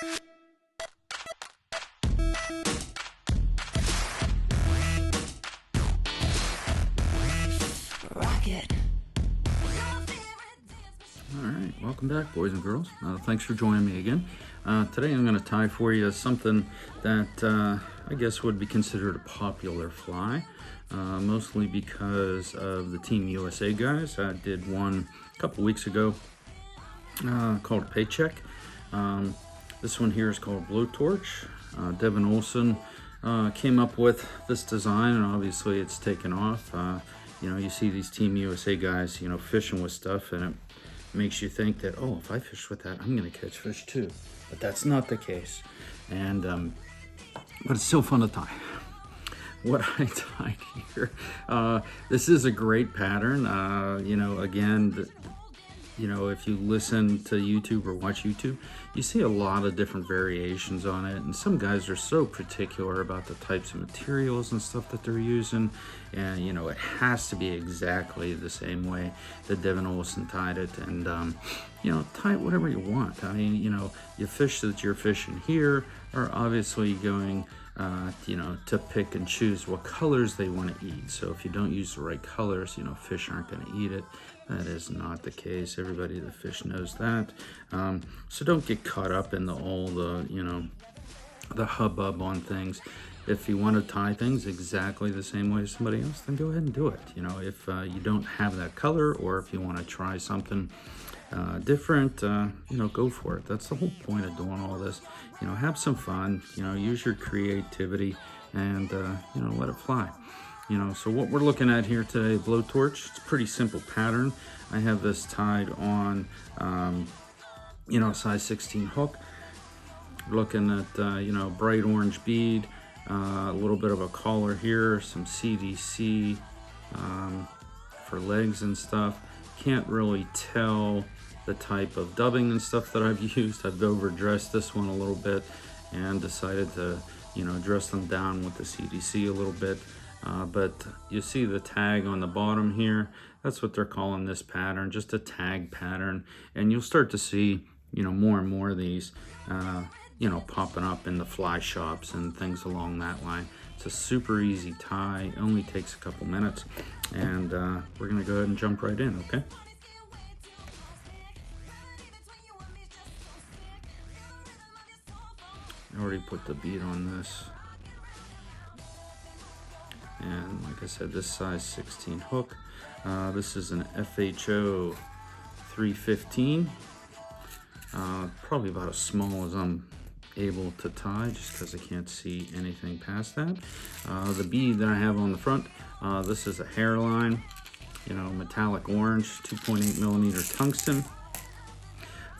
Alright, welcome back, boys and girls. Thanks for joining me again. Today I'm going to tie for you something that I guess would be considered a popular fly, mostly because of the Team USA guys. I did one a couple weeks ago called Paycheck. This one here is called Blowtorch. Devin Olsen came up with this design, and obviously it's taken off. You know, you see these Team USA guys, you know, fishing with stuff, and it makes you think that, oh, if I fish with that, I'm gonna catch fish too. But that's not the case. And but it's still fun to tie. What I tied here, this is a great pattern. You know, again, you know, if you listen to YouTube or watch YouTube, you see a lot of different variations on it, and some guys are so particular about the types of materials and stuff that they're using, and you know, it has to be exactly the same way that Devin Olsen tied it. And you know, tie it whatever you want. I mean, you know, your fish that you're fishing here are obviously going you know, to pick and choose what colors they want to eat. So if you don't use the right colors, you know, fish aren't going to eat it. That is not the case. Everybody that fish knows that. So don't get caught up in all the, you know, the hubbub on things. If you want to tie things exactly the same way as somebody else, then go ahead and do it. You know, if you don't have that color, or if you want to try something different, you know, go for it. That's the whole point of doing all this. You know, have some fun, you know, use your creativity, and you know, let it fly. You know, so what we're looking at here today, Blowtorch, it's a pretty simple pattern. I have this tied on you know, size 16 hook. We're looking at you know, bright orange bead, a little bit of a collar here, some CDC for legs and stuff. Can't really tell the type of dubbing and stuff that I've used. I've overdressed this one a little bit and decided to, you know, dress them down with the CDC a little bit. But you see the tag on the bottom here. That's what they're calling this pattern, just a tag pattern. And you'll start to see, you know, more and more of these, you know, popping up in the fly shops and things along that line. It's a super easy tie, only takes a couple minutes, and we're gonna go ahead and jump right in, okay? I already put the bead on this. And like I said, this size 16 hook. This is an FHO 315. Probably about as small as I'm able to tie, just because I can't see anything past that. The bead that I have on the front, this is a hairline, you know, metallic orange, 2.8 millimeter tungsten.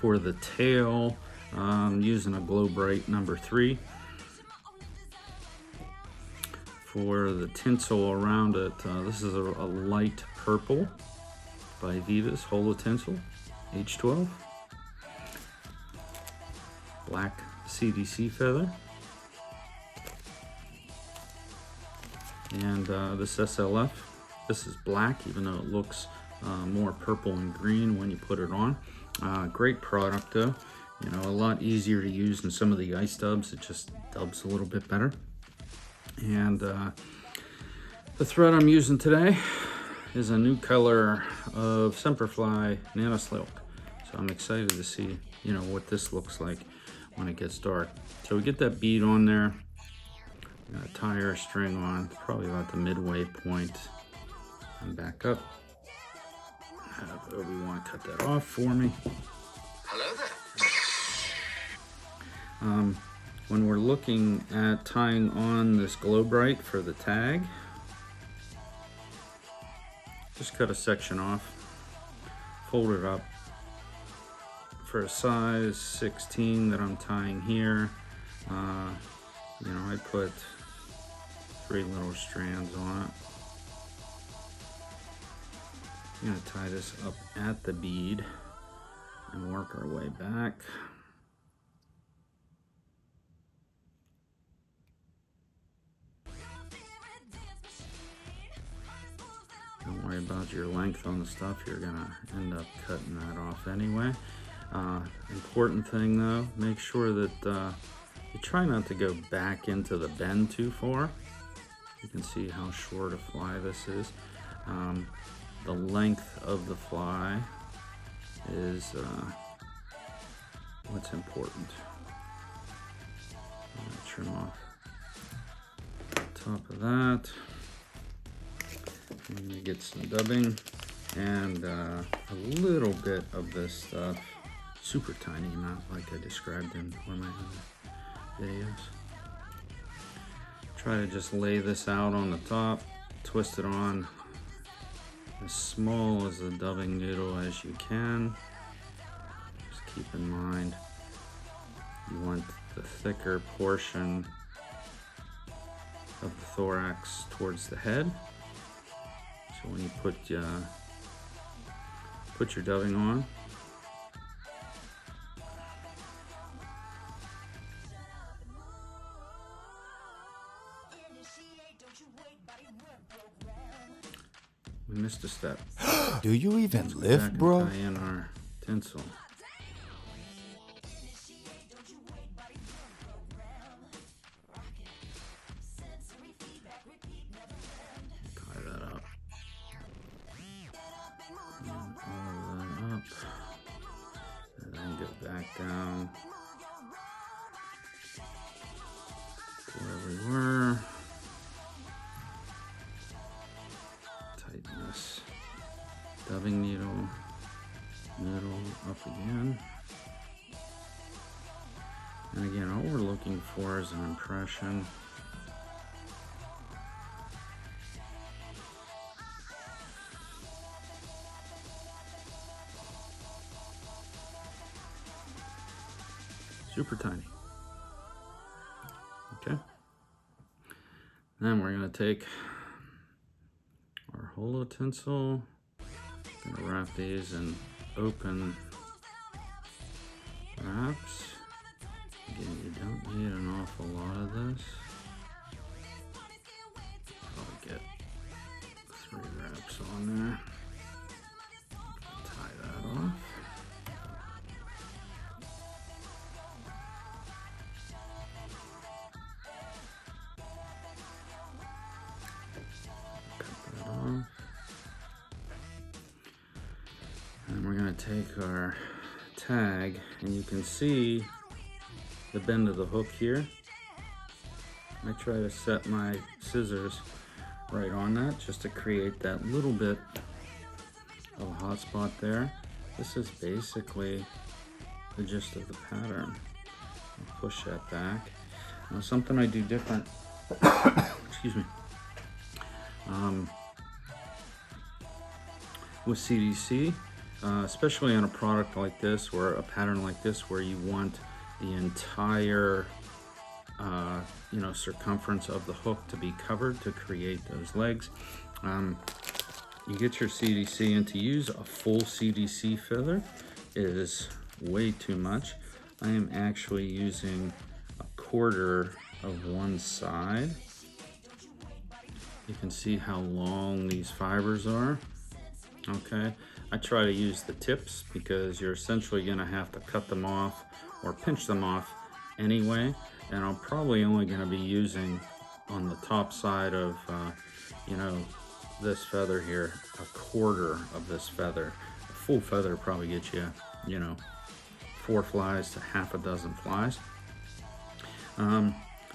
For the tail, I'm using a Glow Bright number 3. For the tinsel around it, this is a light purple by Viva's Holo Tinsel, H12. Black CDC feather. And this SLF, this is black, even though it looks more purple and green when you put it on. Great product though. You know, a lot easier to use than some of the ice dubs. It just dubs a little bit better. And the thread I'm using today is a new color of Semperfli Nano Silk. So I'm excited to see, you know, what this looks like when it gets dark. So we get that bead on there. I'm gonna tie our string on, probably about the midway point, and back up. Have Obi-Wan cut that off for me. Hello there. When we're looking at tying on this Glow Bright for the tag, just cut a section off, fold it up. For a size 16 that I'm tying here, you know, I put 3 little strands on it. I'm gonna tie this up at the bead and work our way back. Don't worry about your length on the stuff. You're gonna end up cutting that off anyway. Important thing though, make sure that you try not to go back into the bend too far. You can see how short a fly this is. The length of the fly is what's important. I'm gonna trim off the top of that. I'm gonna get some dubbing and a little bit of this stuff, super tiny amount like I described in one of my other videos. Try to just lay this out on the top, twist it on as small as the dubbing needle as you can. Just keep in mind you want the thicker portion of the thorax towards the head. So when you put your dubbing on, we missed a step. Do you even lift, bro? Tie in our tinsel. Tie that up. And all of that up. And then get back down to where we were. Tighten this dubbing needle up again. And again, all we're looking for is an impression. Super tiny. Okay. Then we're going to take our holo tinsel. Gonna wrap these in open wraps. Again, you don't need an awful lot of this. Probably get 3 wraps on there. Tie that off. Cut that off. And we're going to take our tag, and you can see the bend of the hook here. I try to set my scissors right on that just to create that little bit of a hot spot there. This is basically the gist of the pattern. I'll push that back. Now something I do different, excuse me, with CDC, especially on a product like this or a pattern like this where you want the entire circumference of the hook to be covered to create those legs. You get your CDC, and to use a full CDC feather is way too much. I am actually using a quarter of one side. You can see how long these fibers are. Okay, I try to use the tips because you're essentially going to have to cut them off or pinch them off anyway, and I'm probably only going to be using on the top side of this feather here, a quarter of this feather. A full feather probably gets you 4 flies to half a dozen flies.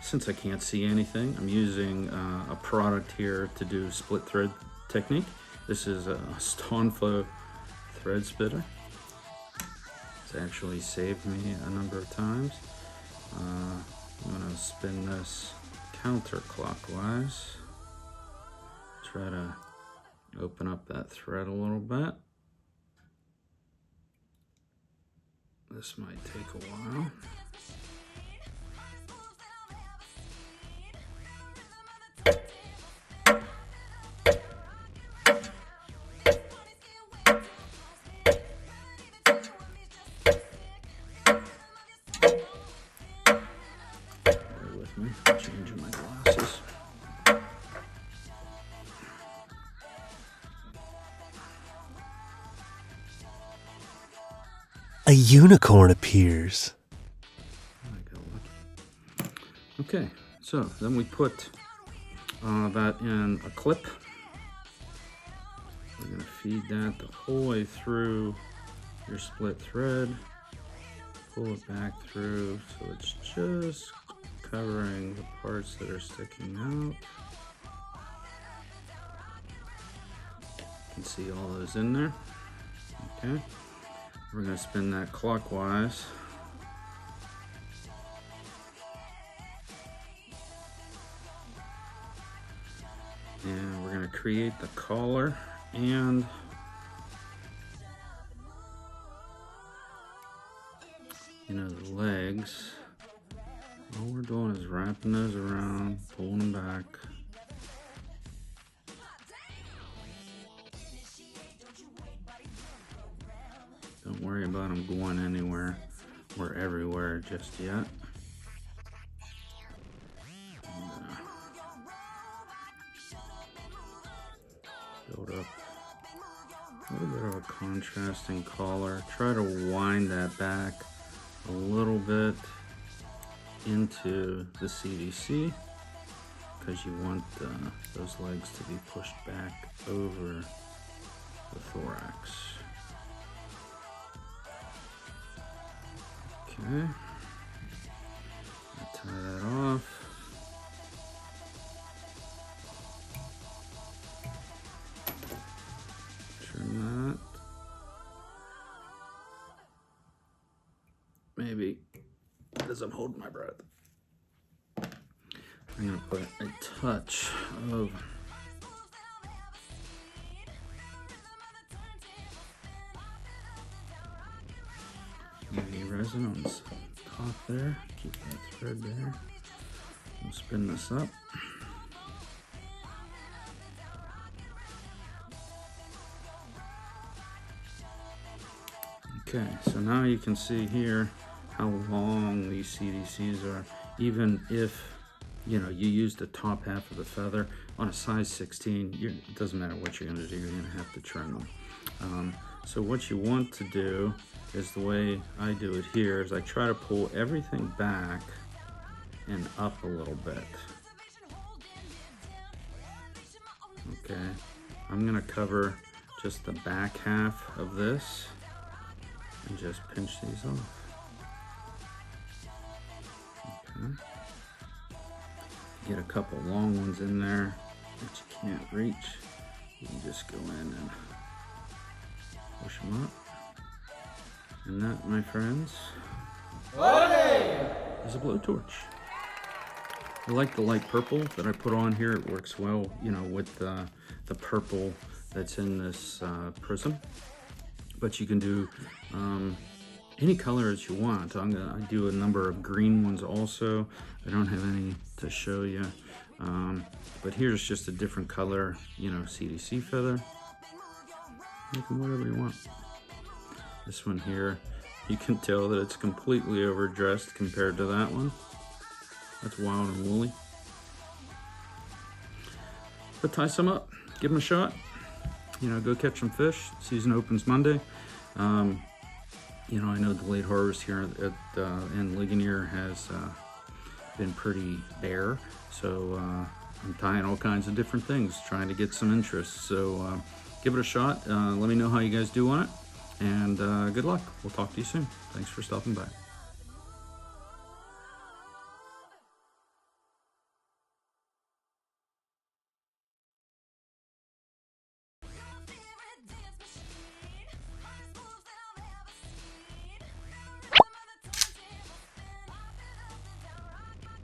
Since I can't see anything, I'm using a product here to do split thread technique. This is a Stoneflow thread spitter. It's actually saved me a number of times. I'm gonna spin this counterclockwise. Try to open up that thread a little bit. This might take a while. Changing my glasses. a unicorn appears. I got lucky. Okay, so then we put that in a clip. We're going to feed that the whole way through your split thread. Pull it back through so it's just covering the parts that are sticking out. You can see all those in there. Okay, we're going to spin that clockwise. And we're going to create the collar and the legs. All we're doing is wrapping those around, pulling them back. Don't worry about them going anywhere or everywhere just yet. Build up a little bit of a contrasting collar. Try to wind that back a little bit into the CDC because you want those legs to be pushed back over the thorax. Okay, I'll tie that off. Trim that. Maybe as I'm holding my breath, I'm gonna put a touch of UV resin on the top there. Keep that thread there. We'll spin this up. Okay, so now you can see here how long these CDCs are. Even if you use the top half of the feather on a size 16, it doesn't matter what you're going to do, you're going to have to trim them. So what you want to do is the way I do it here is I try to pull everything back and up a little bit. Okay, I'm going to cover just the back half of this and just pinch these off. Okay. Get a couple long ones in there that you can't reach. You can just go in and push them up. And that, my friends, is a blowtorch. I like the light purple that I put on here. It works well, with the purple that's in this prism. But you can do any colors you want. I do a number of green ones also. I don't have any to show you. But here's just a different color, CDC feather. Make them whatever you want. This one here, you can tell that it's completely overdressed compared to that one. That's wild and woolly. But tie some up, give them a shot. Go catch some fish. Season opens Monday. I know the late harvest here in Ligonier has been pretty bare, so I'm tying all kinds of different things, trying to get some interest. So give it a shot. Let me know how you guys do on it, and good luck. We'll talk to you soon. Thanks for stopping by.